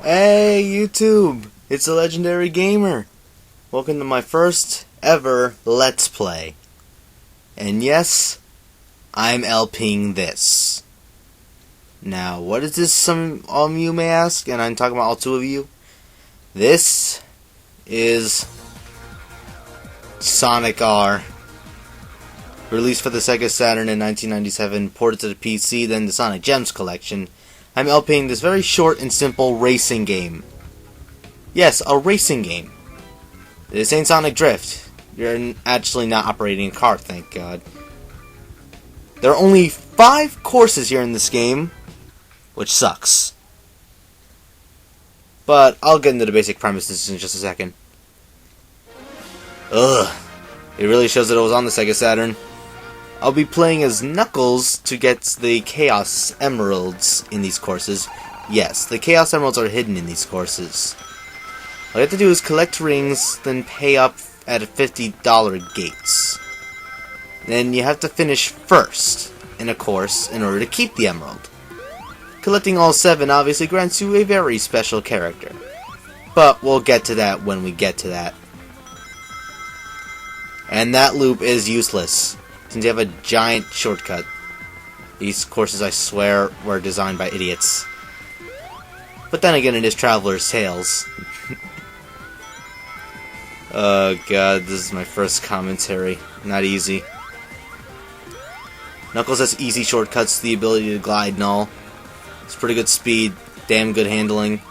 Hey YouTube, it's a legendary gamer. Welcome to my first ever Let's Play. And yes, I'm LPing this. Now, what is this, some of you may ask, and I'm talking about all two of you? This is Sonic R. Released for the Sega Saturn in 1997, ported to the PC, then the Sonic Gems collection. I'm LPing this very short and simple racing game. Yes, a racing game. This ain't Sonic Drift. You're actually not operating a car, thank God. There are only 5 courses here in this game, which sucks. But I'll get into the basic premises in just a second. Ugh. It really shows that it was on the Sega Saturn. I'll be playing as Knuckles to get the Chaos Emeralds in these courses. Yes, the Chaos Emeralds are hidden in these courses. All you have to do is collect rings, then pay up at $50 gates. Then you have to finish first in a course in order to keep the emerald. Collecting all 7 obviously grants you a very special character. But we'll get to that when we get to that. And that loop is useless, since you have a giant shortcut. These courses, I swear, were designed by idiots. But then again, it is Traveler's Tales. Oh god, this is my first commentary. Not easy. Knuckles has easy shortcuts, the ability to glide and all. It's pretty good speed, damn good handling.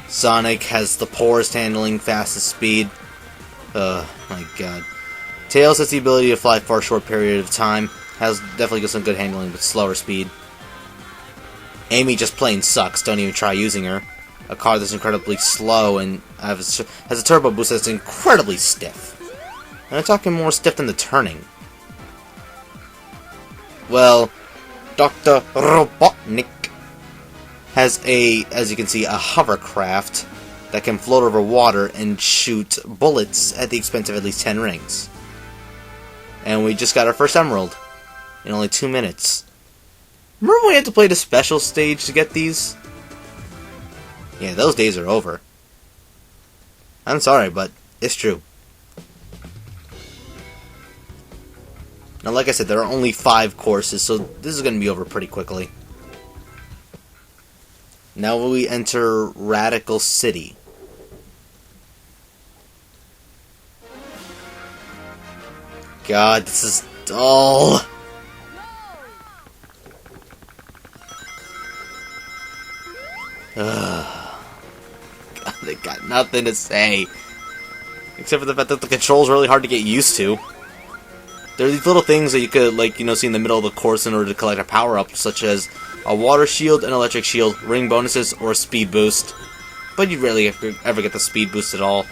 Sonic has the poorest handling, fastest speed. My god. Tails has the ability to fly for a short period of time. Has definitely got some good handling, but slower speed. Amy just plain sucks. Don't even try using her. A car that's incredibly slow and has a turbo boost that's incredibly stiff. And I'm talking more stiff than the turning. Well, Dr. Robotnik has as you can see, a hovercraft that can float over water and shoot bullets at the expense of at least 10 rings. And we just got our first emerald in only 2 minutes. Remember when we had to play the special stage to get these? Yeah, those days are over. I'm sorry, but it's true. Now, like I said, there are only 5 courses, so this is going to be over pretty quickly. Now we enter Radical City. God, this is dull. God, they got nothing to say. Except for the fact that the control's really hard to get used to. There are these little things that you could, see in the middle of the course in order to collect a power-up, such as a water shield, an electric shield, ring bonuses, or a speed boost. But you rarely ever get the speed boost at all.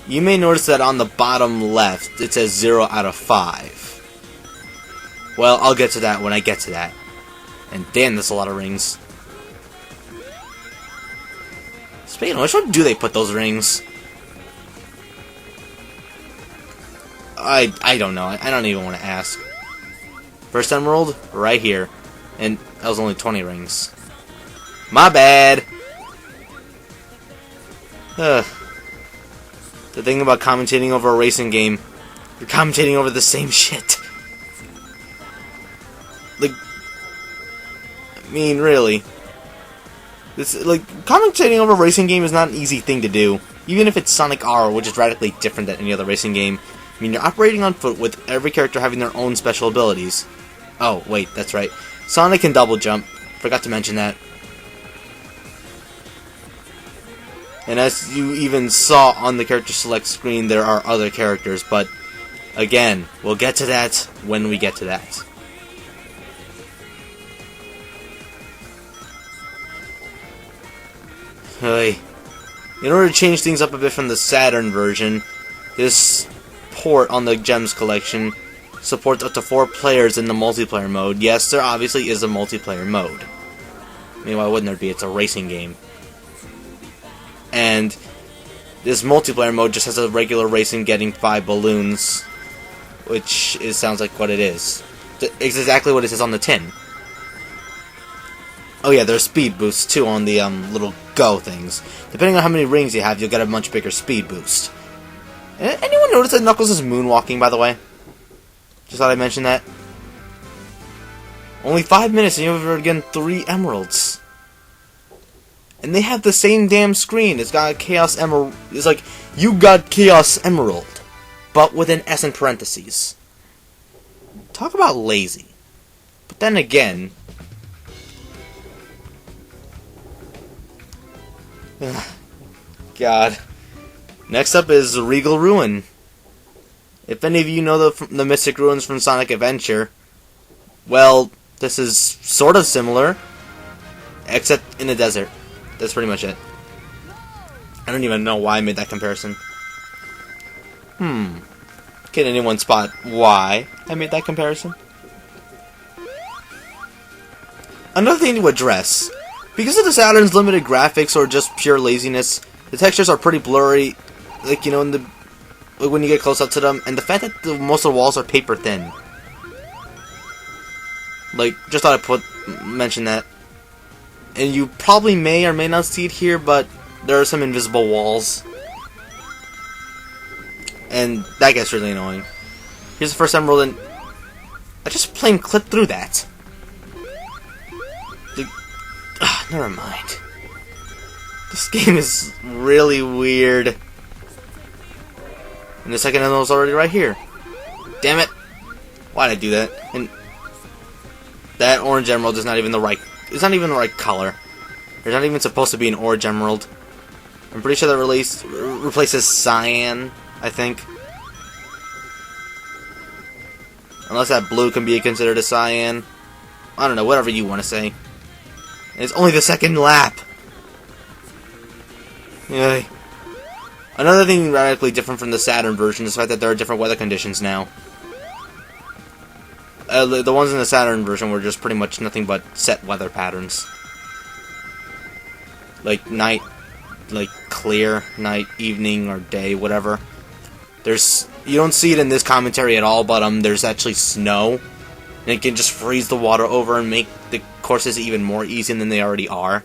You may notice that on the bottom left, it says 0 out of 5. Well, I'll get to that when I get to that. And damn, that's a lot of rings. Speaking of which, where do they put those rings? I don't know. I don't even want to ask. First emerald, right here. And that was only 20 rings. My bad! Ugh. The thing about commentating over a racing game, you're commentating over the same shit. Really. Commentating over a racing game is not an easy thing to do. Even if it's Sonic R, which is radically different than any other racing game. You're operating on foot with every character having their own special abilities. Oh, wait, that's right. Sonic can double jump. Forgot to mention that. And as you even saw on the character select screen, there are other characters, but again, we'll get to that when we get to that. Hey. In order to change things up a bit from the Saturn version, this port on the Gems collection supports up to 4 players in the multiplayer mode. Yes, there obviously is a multiplayer mode. Why wouldn't there be? It's a racing game. And this multiplayer mode just has a regular racing getting 5 balloons, which sounds like what it is. It's exactly what it says on the tin. Oh yeah, there's speed boosts too on the little go things. Depending on how many rings you have, you'll get a much bigger speed boost. Anyone notice that Knuckles is moonwalking, by the way? Just thought I'd mention that. Only 5 minutes and you've already gotten 3 emeralds. And they have the same damn screen. It's got a Chaos Emerald. It's like, you got Chaos Emerald, but with an S in parentheses. Talk about lazy. But then again... God. Next up is Regal Ruin. If any of you know the Mystic Ruins from Sonic Adventure, well, this is sort of similar, except in a desert. That's pretty much it. I don't even know why I made that comparison. Can anyone spot why I made that comparison? Another thing to address. Because of the Saturn's limited graphics or just pure laziness, the textures are pretty blurry, like, you know, when you get close up to them, and the fact that most of the walls are paper thin. Like, just thought I'd mention that. And you probably may or may not see it here, but there are some invisible walls. And that gets really annoying. Here's the first emerald, and I just plain clipped through that. Never mind. This game is really weird. And the second emerald's already right here. Damn it! Why'd I do that? And that orange emerald is not even the right. It's not even the right color. There's not even supposed to be an orange emerald. I'm pretty sure that replaces cyan, I think. Unless that blue can be considered a cyan. I don't know, whatever you want to say. And it's only the second lap. Yay. Another thing radically different from the Saturn version is the fact that there are different weather conditions now. The ones in the Saturn version were just pretty much nothing but set weather patterns. Like night, like clear, night, evening, or day, whatever. You don't see it in this commentary at all, but there's actually snow. And it can just freeze the water over and make the courses even more easy than they already are.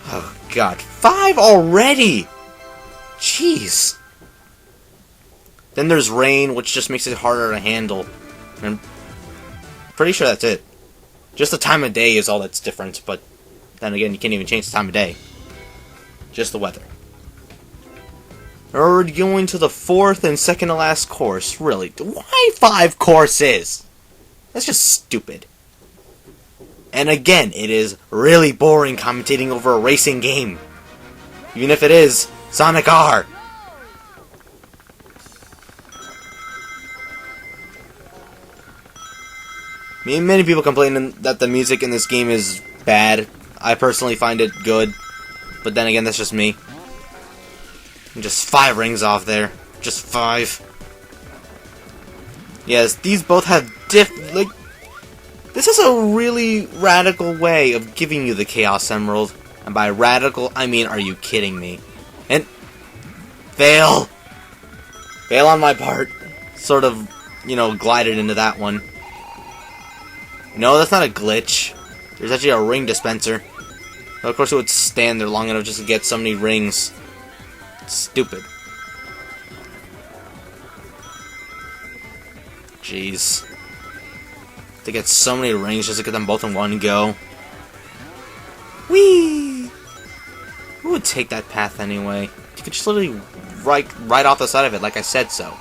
Oh god, 5 already! Jeez. Then there's rain, which just makes it harder to handle. I'm pretty sure that's it. Just the time of day is all that's different, but then again, you can't even change the time of day. Just the weather. We're going to the 4th and second to last course. Really, why 5 courses? That's just stupid. And again, it is really boring commentating over a racing game. Even if it is Sonic R. Many people complain that the music in this game is bad. I personally find it good. But then again, that's just me. I'm just 5 rings off there. Just 5. Yes, these both have this is a really radical way of giving you the Chaos Emerald. And by radical, I mean, are you kidding me? And fail! Fail on my part. Sort of, you know, glided into that one. No, that's not a glitch. There's actually a ring dispenser. But of course it would stand there long enough just to get so many rings. Stupid. Jeez. To get so many rings just to get them both in one go. Whee! Who would take that path anyway? You could just literally right off the side of it like I said so.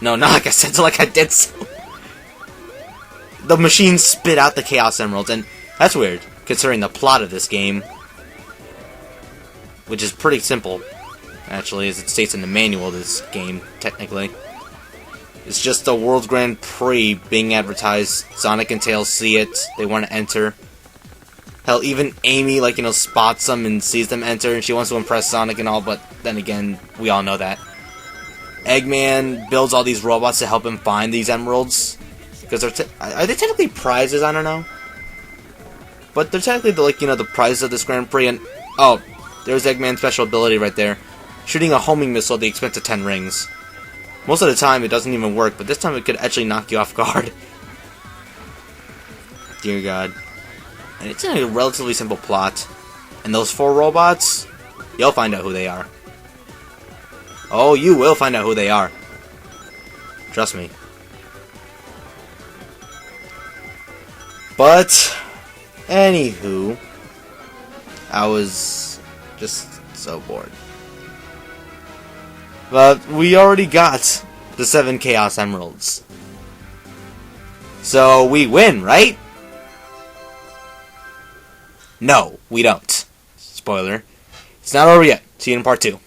No, not like I said so, like I did so. The machine spit out the Chaos Emeralds, and that's weird, considering the plot of this game. Which is pretty simple, actually, as it states in the manual of this game, technically. It's just the World's Grand Prix being advertised. Sonic and Tails see it, they want to enter. Hell, even Amy, like, you know, spots them and sees them enter, and she wants to impress Sonic and all, but then again, we all know that. Eggman builds all these robots to help him find these emeralds. Because are they technically prizes? I don't know. But they're technically, like, you know, the prizes of this Grand Prix, and oh, there's Eggman's special ability right there. Shooting a homing missile at the expense of 10 rings. Most of the time, it doesn't even work, but this time it could actually knock you off guard. Dear God. And it's a relatively simple plot. And those 4 robots, you'll find out who they are. Oh, you will find out who they are. Trust me. But, anywho, I was just so bored. But we already got the 7 Chaos Emeralds. So we win, right? No, we don't. Spoiler. It's not over yet. See you in part 2.